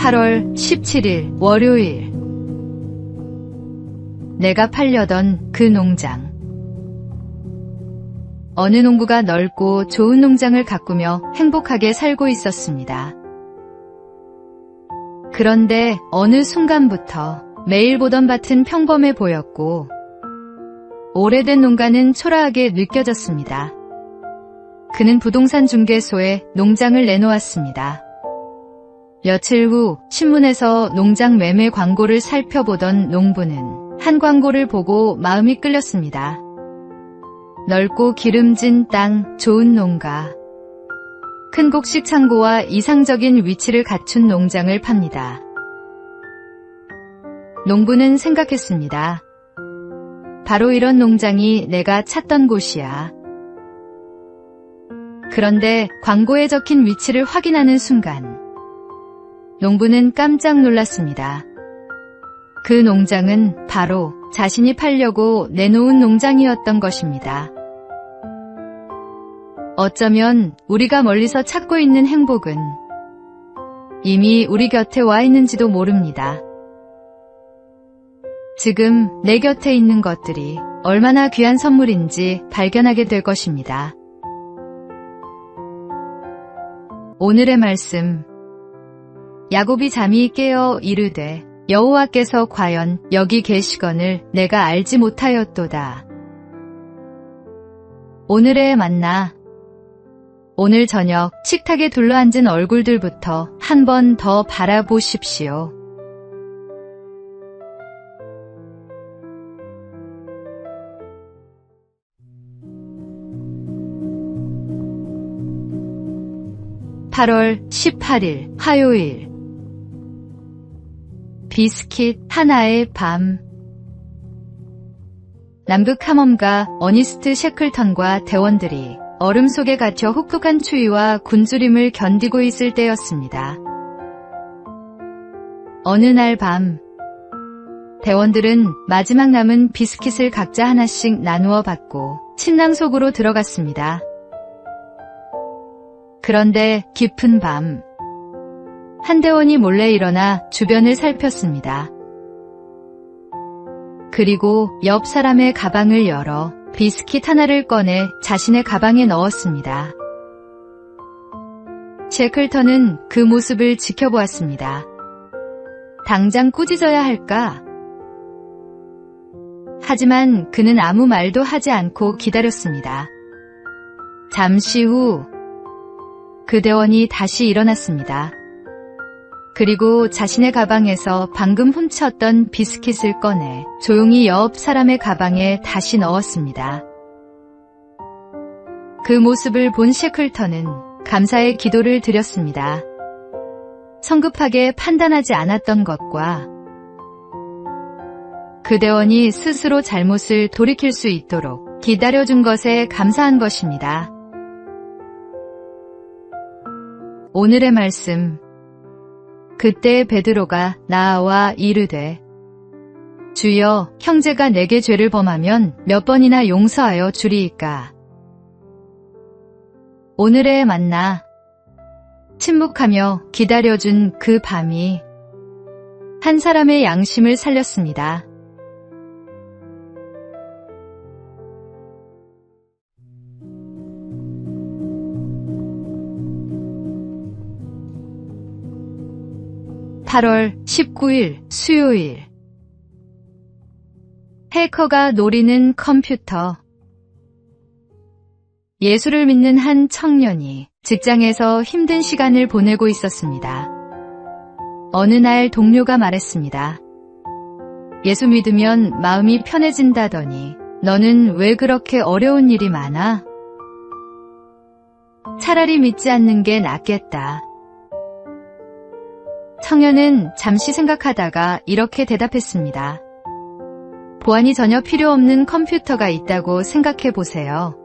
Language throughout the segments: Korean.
8월 17일 월요일. 내가 팔려던 그 농장. 어느 농부가 넓고 좋은 농장을 가꾸며 행복하게 살고 있었습니다. 그런데 어느 순간부터 매일 보던 밭은 평범해 보였고 오래된 농가는 초라하게 느껴졌습니다. 그는 부동산 중개소에 농장을 내놓았습니다. 며칠 후 신문에서 농장 매매 광고를 살펴보던 농부는 한 광고를 보고 마음이 끌렸습니다. 넓고 기름진 땅, 좋은 농가. 큰 곡식 창고와 이상적인 위치를 갖춘 농장을 팝니다. 농부는 생각했습니다. 바로 이런 농장이 내가 찾던 곳이야. 그런데 광고에 적힌 위치를 확인하는 순간 농부는 깜짝 놀랐습니다. 그 농장은 바로 자신이 팔려고 내놓은 농장이었던 것입니다. 어쩌면 우리가 멀리서 찾고 있는 행복은 이미 우리 곁에 와 있는지도 모릅니다. 지금 내 곁에 있는 것들이 얼마나 귀한 선물인지 발견하게 될 것입니다. 오늘의 말씀. 야곱이 잠이 깨어 이르되 여호와께서 과연 여기 계시거늘 내가 알지 못하였도다. 오늘의 만나. 오늘 저녁 식탁에 둘러앉은 얼굴들부터 한 번 더 바라보십시오. (8월 18일) 화요일. 비스킷 하나의 밤. 남극 탐험가 어니스트 셰클턴과 대원들이 얼음 속에 갇혀 혹독한 추위와 굶주림을 견디고 있을 때였습니다. 어느 날 밤, 대원들은 마지막 남은 비스킷을 각자 하나씩 나누어 받고 침낭 속으로 들어갔습니다. 그런데 깊은 밤, 한 대원이 몰래 일어나 주변을 살폈습니다. 그리고 옆 사람의 가방을 열어 비스킷 하나를 꺼내 자신의 가방에 넣었습니다. 셰클턴은 그 모습을 지켜보았습니다. 당장 꾸짖어야 할까? 하지만 그는 아무 말도 하지 않고 기다렸습니다. 잠시 후 그 대원이 다시 일어났습니다. 그리고 자신의 가방에서 방금 훔쳤던 비스킷을 꺼내 조용히 옆 사람의 가방에 다시 넣었습니다. 그 모습을 본 셰클턴은 감사의 기도를 드렸습니다. 성급하게 판단하지 않았던 것과 그 대원이 스스로 잘못을 돌이킬 수 있도록 기다려준 것에 감사한 것입니다. 오늘의 말씀. 그때 베드로가 나와 이르되 주여, 형제가 내게 죄를 범하면 몇 번이나 용서하여 주리이까. 오늘의 만나. 침묵하며 기다려준 그 밤이 한 사람의 양심을 살렸습니다. (8월 19일) 수요일. 해커가 노리는 컴퓨터. 예수를 믿는 한 청년이 직장에서 힘든 시간을 보내고 있었습니다. 어느 날 동료가 말했습니다. 예수 믿으면 마음이 편해진다더니 너는 왜 그렇게 어려운 일이 많아? 차라리 믿지 않는 게 낫겠다. 청년은 잠시 생각하다가 이렇게 대답했습니다. 보안이 전혀 필요 없는 컴퓨터가 있다고 생각해 보세요.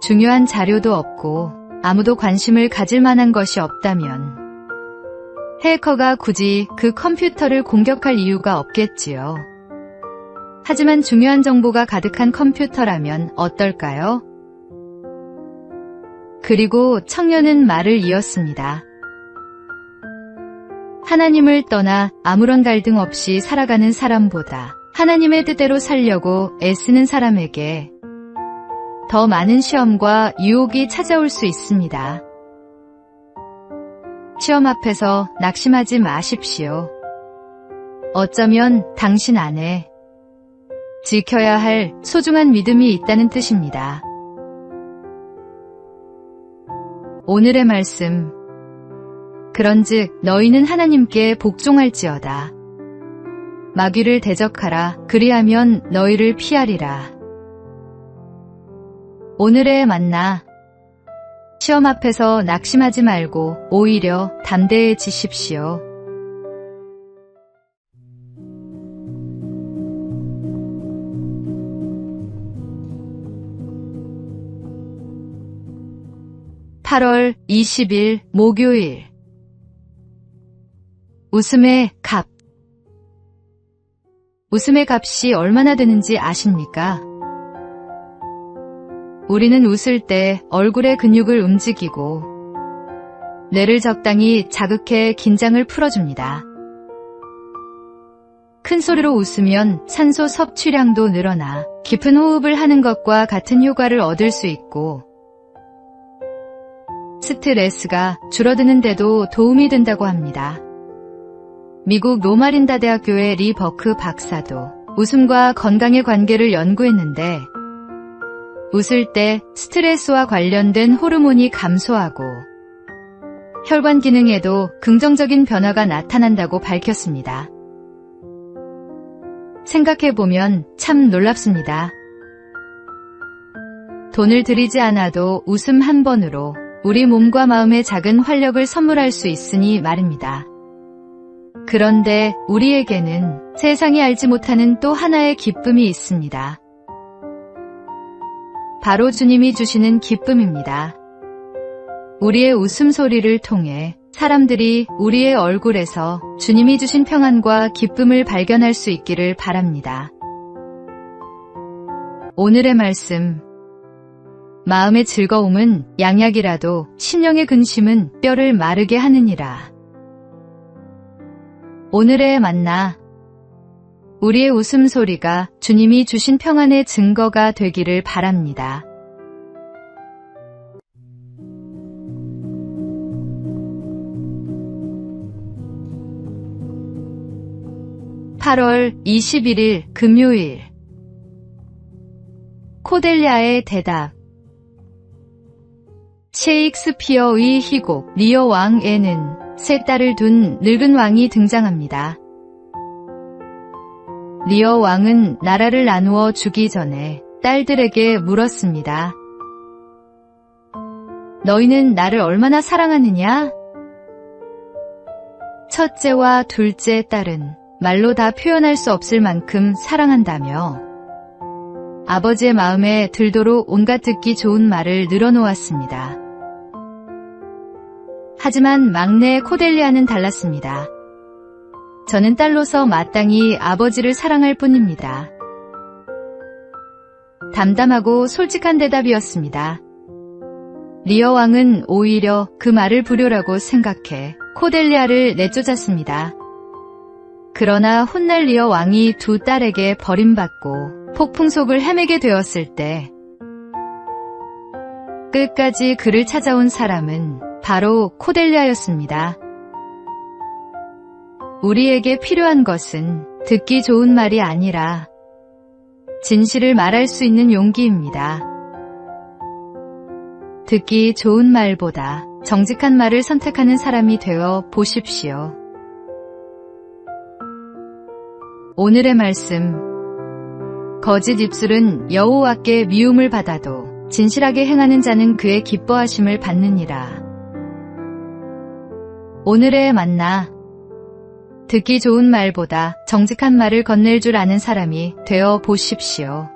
중요한 자료도 없고 아무도 관심을 가질 만한 것이 없다면 해커가 굳이 그 컴퓨터를 공격할 이유가 없겠지요. 하지만 중요한 정보가 가득한 컴퓨터라면 어떨까요? 그리고 청년은 말을 이었습니다. 하나님을 떠나 아무런 갈등 없이 살아가는 사람보다 하나님의 뜻대로 살려고 애쓰는 사람에게 더 많은 시험과 유혹이 찾아올 수 있습니다. 시험 앞에서 낙심하지 마십시오. 어쩌면 당신 안에 지켜야 할 소중한 믿음이 있다는 뜻입니다. 오늘의 말씀. 그런즉 너희는 하나님께 복종할지어다. 마귀를 대적하라. 그리하면 너희를 피하리라. 오늘의 만나. 시험 앞에서 낙심하지 말고 오히려 담대해지십시오. (8월 20일) 목요일. 웃음의 값. 웃음의 값이 얼마나 되는지 아십니까? 우리는 웃을 때 얼굴의 근육을 움직이고 뇌를 적당히 자극해 긴장을 풀어줍니다. 큰 소리로 웃으면 산소 섭취량도 늘어나 깊은 호흡을 하는 것과 같은 효과를 얻을 수 있고 스트레스가 줄어드는 데도 도움이 된다고 합니다. 미국 로마린다 대학교의 리 버크 박사도 웃음과 건강의 관계를 연구했는데 웃을 때 스트레스와 관련된 호르몬이 감소하고 혈관 기능에도 긍정적인 변화가 나타난다고 밝혔습니다. 생각해보면 참 놀랍습니다. 돈을 들이지 않아도 웃음 한 번으로 우리 몸과 마음에 작은 활력을 선물할 수 있으니 말입니다. 그런데 우리에게는 세상이 알지 못하는 또 하나의 기쁨이 있습니다. 바로 주님이 주시는 기쁨입니다. 우리의 웃음소리를 통해 사람들이 우리의 얼굴에서 주님이 주신 평안과 기쁨을 발견할 수 있기를 바랍니다. 오늘의 말씀. 마음의 즐거움은 양약이라도 심령의 근심은 뼈를 마르게 하느니라. 오늘의 만나. 우리의 웃음소리가 주님이 주신 평안의 증거가 되기를 바랍니다. (8월 21일) 금요일. 코델리아의 대답. 셰익스피어의 희곡 리어 왕에는 세 딸을 둔 늙은 왕이 등장합니다. 리어 왕은 나라를 나누어 주기 전에 딸들에게 물었습니다. 너희는 나를 얼마나 사랑하느냐? 첫째와 둘째 딸은 말로 다 표현할 수 없을 만큼 사랑한다며 아버지의 마음에 들도록 온갖 듣기 좋은 말을 늘어놓았습니다. 하지만 막내 코델리아는 달랐습니다. 저는 딸로서 마땅히 아버지를 사랑할 뿐입니다. 담담하고 솔직한 대답이었습니다. 리어 왕은 오히려 그 말을 불효라고 생각해 코델리아를 내쫓았습니다. 그러나 훗날 리어 왕이 두 딸에게 버림받고 폭풍 속을 헤매게 되었을 때 끝까지 그를 찾아온 사람은 바로 코델리아였습니다. 우리에게 필요한 것은 듣기 좋은 말이 아니라 진실을 말할 수 있는 용기입니다. 듣기 좋은 말보다 정직한 말을 선택하는 사람이 되어 보십시오. 오늘의 말씀. 거짓 입술은 여호와께 미움을 받아도 진실하게 행하는 자는 그의 기뻐하심을 받느니라. 오늘의 만나. 듣기 좋은 말보다 정직한 말을 건넬 줄 아는 사람이 되어 보십시오.